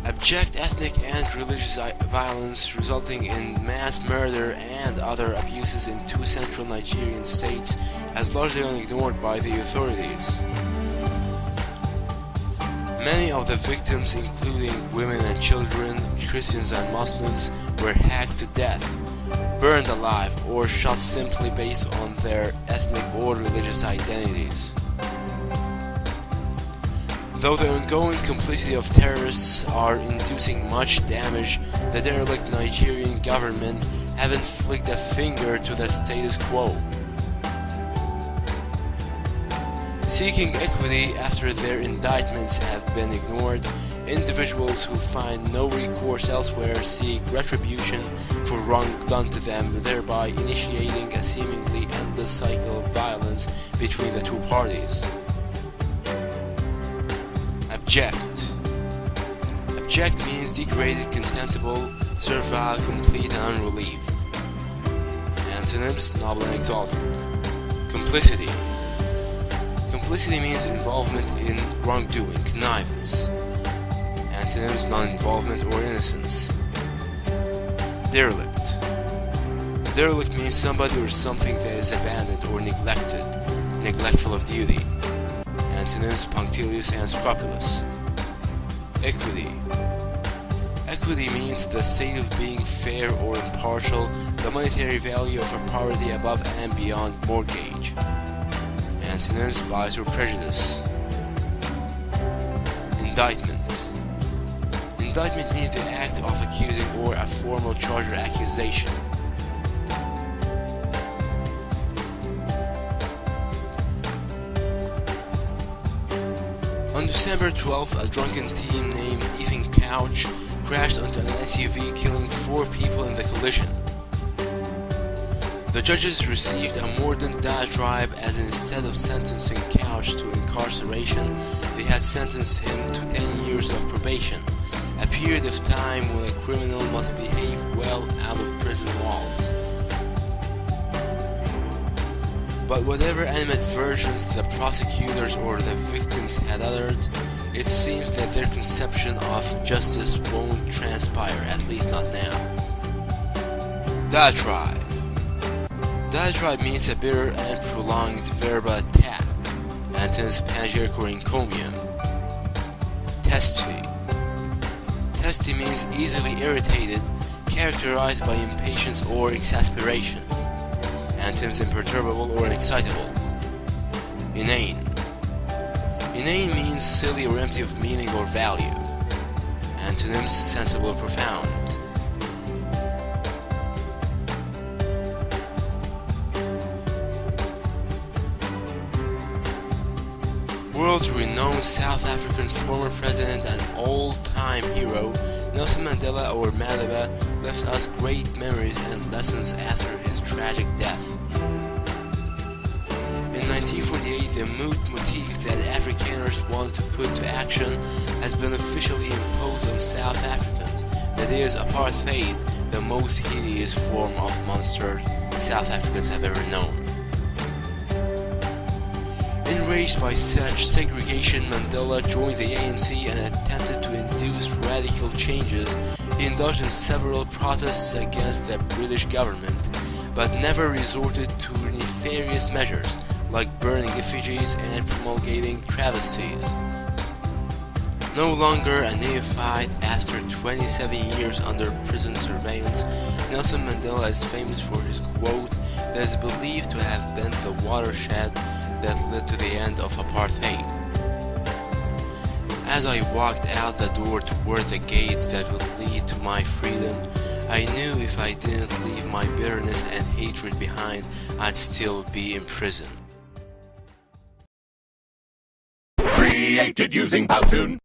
Abject ethnic and religious violence resulting in mass murder and other abuses in two central Nigerian states has largely been ignored by the authorities. Many of the victims, including women and children, Christians and Muslims, were hacked to death, burned alive, or shot simply based on their ethnic or religious identities. Though the ongoing complicity of terrorists are inducing much damage, the derelict Nigerian government haven't flicked a finger to the status quo. Seeking equity after their indictments have been ignored, individuals who find no recourse elsewhere seek retribution for wrong done to them, thereby initiating a seemingly endless cycle of violence between the two parties. Abject. Abject means degraded, contemptible, servile, complete, and unrelieved. Antonyms: noble and exalted. Complicity. Complicity means involvement in wrongdoing, connivance. Antonyms: non-involvement or innocence. Derelict. Derelict means somebody or something that is abandoned or neglected, neglectful of duty. Antonyms: punctilious and scrupulous. Equity. Equity means the state of being fair or impartial, the monetary value of a property above and beyond mortgage. Antonyms: bias or prejudice. Indictment. Indictment means the act of accusing or a formal charge or accusation. On December 12th, a drunken teen named Ethan Couch crashed onto an SUV, killing 4 people in the collision. The judges received a mordant diatribe, as instead of sentencing Couch to incarceration, they had sentenced him to 10 years of probation, a period of time when a criminal must behave well out of prison walls. But whatever animadversions the prosecutors or the victims had uttered, it seems that their conception of justice won't transpire, at least not now. Diatribe. Diatribe means a bitter and prolonged verbal attack. Antonyms: panegyric or encomium. Testy. Testy means easily irritated, characterized by impatience or exasperation. Antonyms: imperturbable or unexcitable. Inane. Inane means silly or empty of meaning or value. Antonyms: sensible or profound. World-renowned South African former president and all-time hero, Nelson Mandela, or Madiba, left us great memories and lessons after his tragic death. In 1948, the motif that Afrikaners want to put to action has been officially imposed on South Africans. That is apartheid, the most hideous form of monster South Africans have ever known. Enraged by such segregation, Mandela joined the ANC and attempted to induce radical changes. He indulged in several protests against the British government, but never resorted to nefarious measures like burning effigies and promulgating travesties. No longer a neophyte after 27 years under prison surveillance, Nelson Mandela is famous for his quote that is believed to have been the watershed that led to the end of apartheid. As I walked out the door toward the gate that would lead to my freedom, I knew if I didn't leave my bitterness and hatred behind, I'd still be in prison. Created using Powtoon.